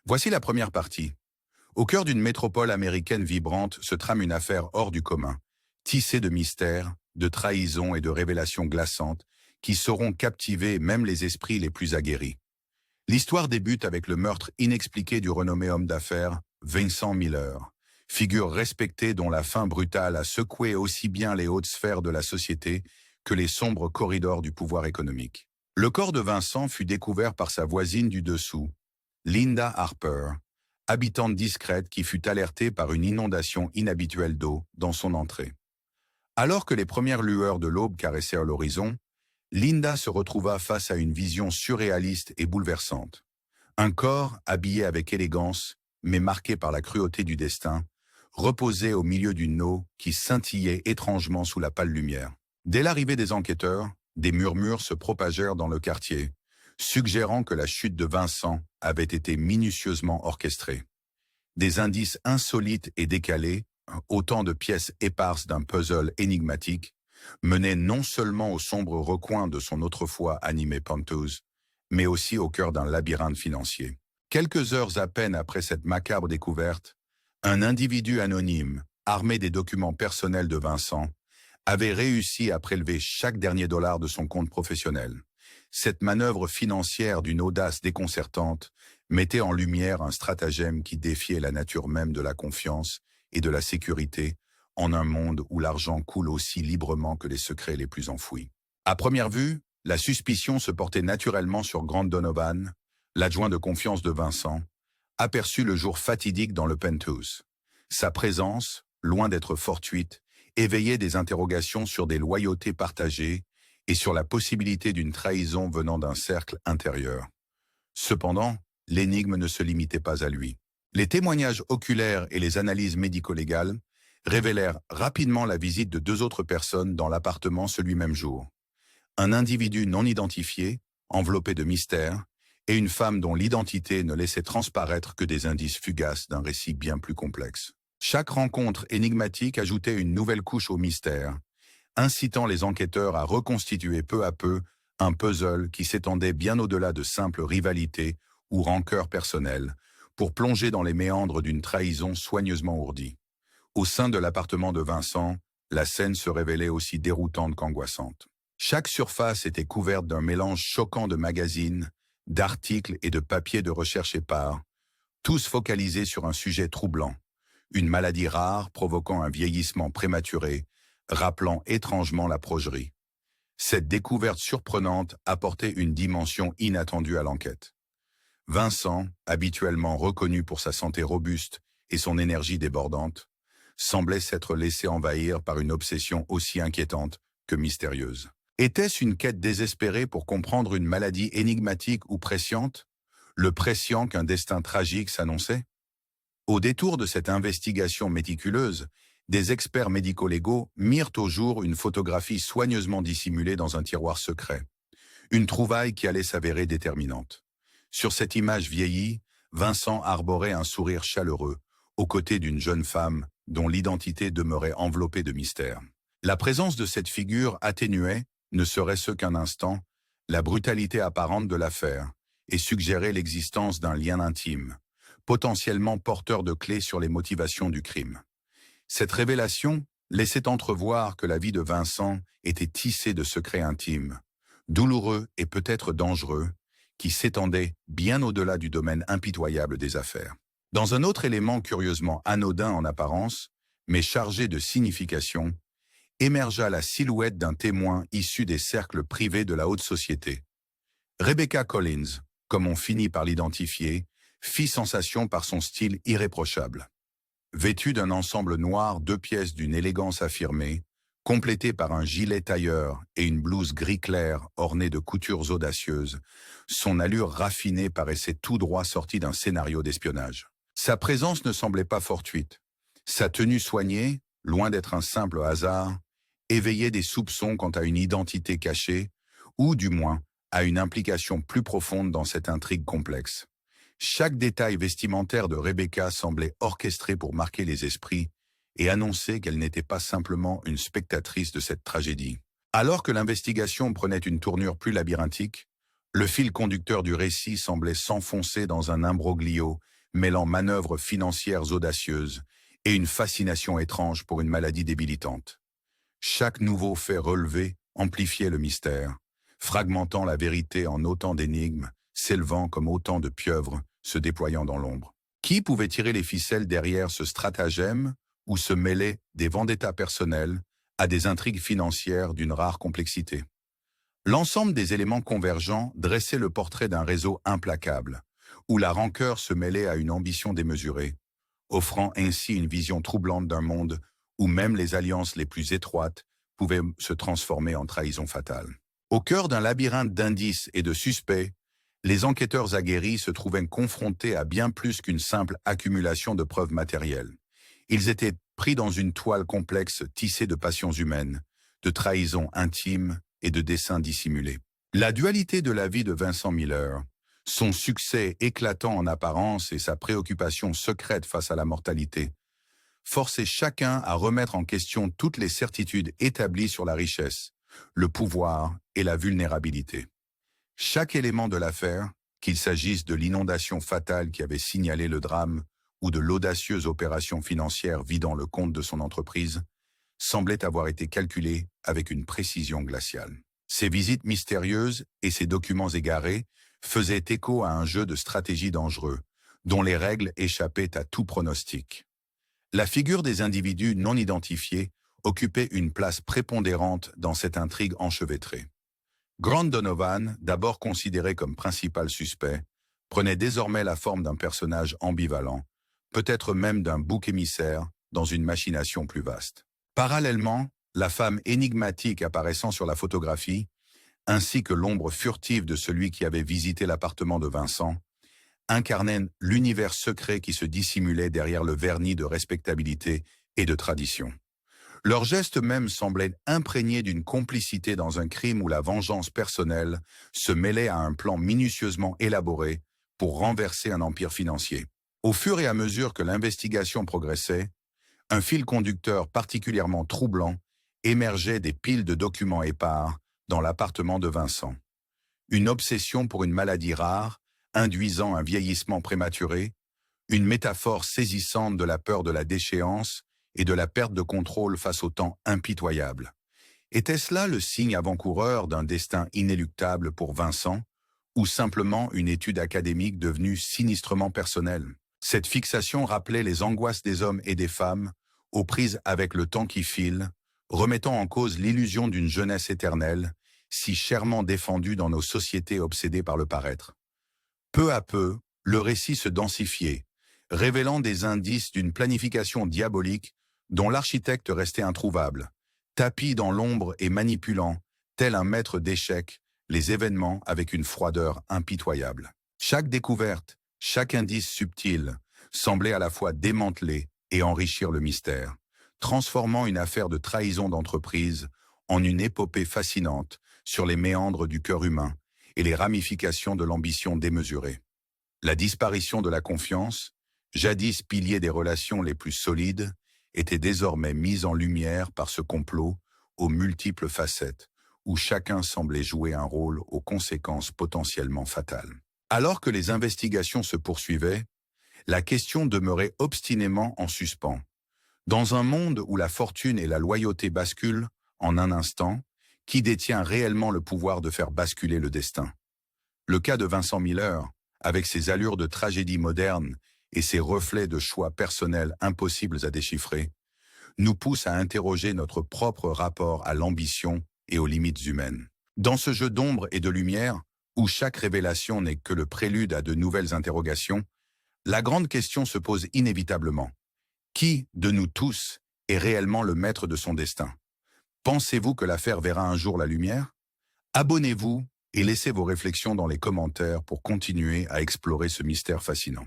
Voici la première partie. Au cœur d'une métropole américaine vibrante se trame une affaire hors du commun, tissée de mystères, de trahisons et de révélations glaçantes qui sauront captiver même les esprits les plus aguerris. L'histoire débute avec le meurtre inexpliqué du renommé homme d'affaires Vincent Miller, figure respectée dont la fin brutale a secoué aussi bien les hautes sphères de la société que les sombres corridors du pouvoir économique. Le corps de Vincent fut découvert par sa voisine du dessous, Linda Harper, habitante discrète qui fut alertée par une inondation inhabituelle d'eau dans son entrée. Alors que les premières lueurs de l'aube caressèrent l'horizon, Linda se retrouva face à une vision surréaliste et bouleversante. Un corps, habillé avec élégance, mais marqué par la cruauté du destin, reposait au milieu d'une eau qui scintillait étrangement sous la pâle lumière. Dès l'arrivée des enquêteurs, des murmures se propagèrent dans le quartier, suggérant que la chute de Vincent avait été minutieusement orchestrée. Des indices insolites et décalés, autant de pièces éparses d'un puzzle énigmatique, menaient non seulement au sombre recoin de son autrefois animé Penthouse, mais aussi au cœur d'un labyrinthe financier. Quelques heures à peine après cette macabre découverte, un individu anonyme, armé des documents personnels de Vincent, avait réussi à prélever chaque dernier dollar de son compte professionnel. Cette manœuvre financière d'une audace déconcertante mettait en lumière un stratagème qui défiait la nature même de la confiance et de la sécurité en un monde où l'argent coule aussi librement que les secrets les plus enfouis. À première vue, la suspicion se portait naturellement sur Grant Donovan, l'adjoint de confiance de Vincent, aperçu le jour fatidique dans le penthouse. Sa présence, loin d'être fortuite, éveillait des interrogations sur des loyautés partagées et sur la possibilité d'une trahison venant d'un cercle intérieur. Cependant, l'énigme ne se limitait pas à lui. Les témoignages oculaires et les analyses médico-légales révélèrent rapidement la visite de deux autres personnes dans l'appartement celui-même jour. Un individu non identifié, enveloppé de mystère, et une femme dont l'identité ne laissait transparaître que des indices fugaces d'un récit bien plus complexe. Chaque rencontre énigmatique ajoutait une nouvelle couche au mystère, incitant les enquêteurs à reconstituer peu à peu un puzzle qui s'étendait bien au-delà de simples rivalités ou rancœurs personnelles, pour plonger dans les méandres d'une trahison soigneusement ourdie. Au sein de l'appartement de Vincent, la scène se révélait aussi déroutante qu'angoissante. Chaque surface était couverte d'un mélange choquant de magazines, d'articles et de papiers de recherche épars, tous focalisés sur un sujet troublant, une maladie rare provoquant un vieillissement prématuré, rappelant étrangement la progerie. Cette découverte surprenante apportait une dimension inattendue à l'enquête. Vincent, habituellement reconnu pour sa santé robuste et son énergie débordante, semblait s'être laissé envahir par une obsession aussi inquiétante que mystérieuse. Était-ce une quête désespérée pour comprendre une maladie énigmatique ou presciente, le prescient qu'un destin tragique s'annonçait? Au détour de cette investigation méticuleuse, des experts médico-légaux mirent au jour une photographie soigneusement dissimulée dans un tiroir secret. Une trouvaille qui allait s'avérer déterminante. Sur cette image vieillie, Vincent arborait un sourire chaleureux, aux côtés d'une jeune femme dont l'identité demeurait enveloppée de mystère. La présence de cette figure atténuait, ne serait-ce qu'un instant, la brutalité apparente de l'affaire et suggérait l'existence d'un lien intime, potentiellement porteur de clés sur les motivations du crime. Cette révélation laissait entrevoir que la vie de Vincent était tissée de secrets intimes, douloureux et peut-être dangereux, qui s'étendaient bien au-delà du domaine impitoyable des affaires. Dans un autre élément curieusement anodin en apparence, mais chargé de signification, émergea la silhouette d'un témoin issu des cercles privés de la haute société. Rebecca Collins, comme on finit par l'identifier, fit sensation par son style irréprochable. Vêtue d'un ensemble noir 2 pièces d'une élégance affirmée, complété par un gilet tailleur et une blouse gris clair ornée de coutures audacieuses, son allure raffinée paraissait tout droit sortie d'un scénario d'espionnage. Sa présence ne semblait pas fortuite. Sa tenue soignée, loin d'être un simple hasard, éveillait des soupçons quant à une identité cachée, ou du moins à une implication plus profonde dans cette intrigue complexe. Chaque détail vestimentaire de Rebecca semblait orchestré pour marquer les esprits et annoncer qu'elle n'était pas simplement une spectatrice de cette tragédie. Alors que l'investigation prenait une tournure plus labyrinthique, le fil conducteur du récit semblait s'enfoncer dans un imbroglio mêlant manœuvres financières audacieuses et une fascination étrange pour une maladie débilitante. Chaque nouveau fait relevé amplifiait le mystère, fragmentant la vérité en autant d'énigmes, s'élevant comme autant de pieuvres se déployant dans l'ombre. Qui pouvait tirer les ficelles derrière ce stratagème ou se mêler des vendettas personnels à des intrigues financières d'une rare complexité? L'ensemble des éléments convergents dressait le portrait d'un réseau implacable, où la rancœur se mêlait à une ambition démesurée, offrant ainsi une vision troublante d'un monde où même les alliances les plus étroites pouvaient se transformer en trahison fatale. Au cœur d'un labyrinthe d'indices et de suspects, les enquêteurs aguerris se trouvaient confrontés à bien plus qu'une simple accumulation de preuves matérielles. Ils étaient pris dans une toile complexe tissée de passions humaines, de trahisons intimes et de desseins dissimulés. La dualité de la vie de Vincent Miller, son succès éclatant en apparence et sa préoccupation secrète face à la mortalité, forçaient chacun à remettre en question toutes les certitudes établies sur la richesse, le pouvoir et la vulnérabilité. Chaque élément de l'affaire, qu'il s'agisse de l'inondation fatale qui avait signalé le drame ou de l'audacieuse opération financière vidant le compte de son entreprise, semblait avoir été calculé avec une précision glaciale. Ces visites mystérieuses et ces documents égarés faisaient écho à un jeu de stratégie dangereux, dont les règles échappaient à tout pronostic. La figure des individus non identifiés occupait une place prépondérante dans cette intrigue enchevêtrée. Grant Donovan, d'abord considéré comme principal suspect, prenait désormais la forme d'un personnage ambivalent, peut-être même d'un bouc émissaire dans une machination plus vaste. Parallèlement, la femme énigmatique apparaissant sur la photographie, ainsi que l'ombre furtive de celui qui avait visité l'appartement de Vincent, incarnaient l'univers secret qui se dissimulait derrière le vernis de respectabilité et de tradition. Leurs gestes même semblaient imprégnés d'une complicité dans un crime où la vengeance personnelle se mêlait à un plan minutieusement élaboré pour renverser un empire financier. Au fur et à mesure que l'investigation progressait, un fil conducteur particulièrement troublant émergeait des piles de documents épars dans l'appartement de Vincent. Une obsession pour une maladie rare, induisant un vieillissement prématuré, une métaphore saisissante de la peur de la déchéance et de la perte de contrôle face au temps impitoyable. Était-ce là le signe avant-coureur d'un destin inéluctable pour Vincent, ou simplement une étude académique devenue sinistrement personnelle? Cette fixation rappelait les angoisses des hommes et des femmes, aux prises avec le temps qui file, remettant en cause l'illusion d'une jeunesse éternelle, si chèrement défendue dans nos sociétés obsédées par le paraître. Peu à peu, le récit se densifiait, révélant des indices d'une planification diabolique dont l'architecte restait introuvable, tapi dans l'ombre et manipulant, tel un maître d'échecs, les événements avec une froideur impitoyable. Chaque découverte, chaque indice subtil, semblait à la fois démanteler et enrichir le mystère, transformant une affaire de trahison d'entreprise en une épopée fascinante sur les méandres du cœur humain et les ramifications de l'ambition démesurée. La disparition de la confiance, jadis pilier des relations les plus solides, était désormais mise en lumière par ce complot aux multiples facettes, où chacun semblait jouer un rôle aux conséquences potentiellement fatales. Alors que les investigations se poursuivaient, la question demeurait obstinément en suspens. Dans un monde où la fortune et la loyauté basculent, en un instant, qui détient réellement le pouvoir de faire basculer le destin? Le cas de Vincent Miller, avec ses allures de tragédie moderne et ses reflets de choix personnels impossibles à déchiffrer, nous pousse à interroger notre propre rapport à l'ambition et aux limites humaines. Dans ce jeu d'ombre et de lumière, où chaque révélation n'est que le prélude à de nouvelles interrogations, la grande question se pose inévitablement. Qui, de nous tous, est réellement le maître de son destin? Pensez-vous que l'affaire verra un jour la lumière? Abonnez-vous et laissez vos réflexions dans les commentaires pour continuer à explorer ce mystère fascinant.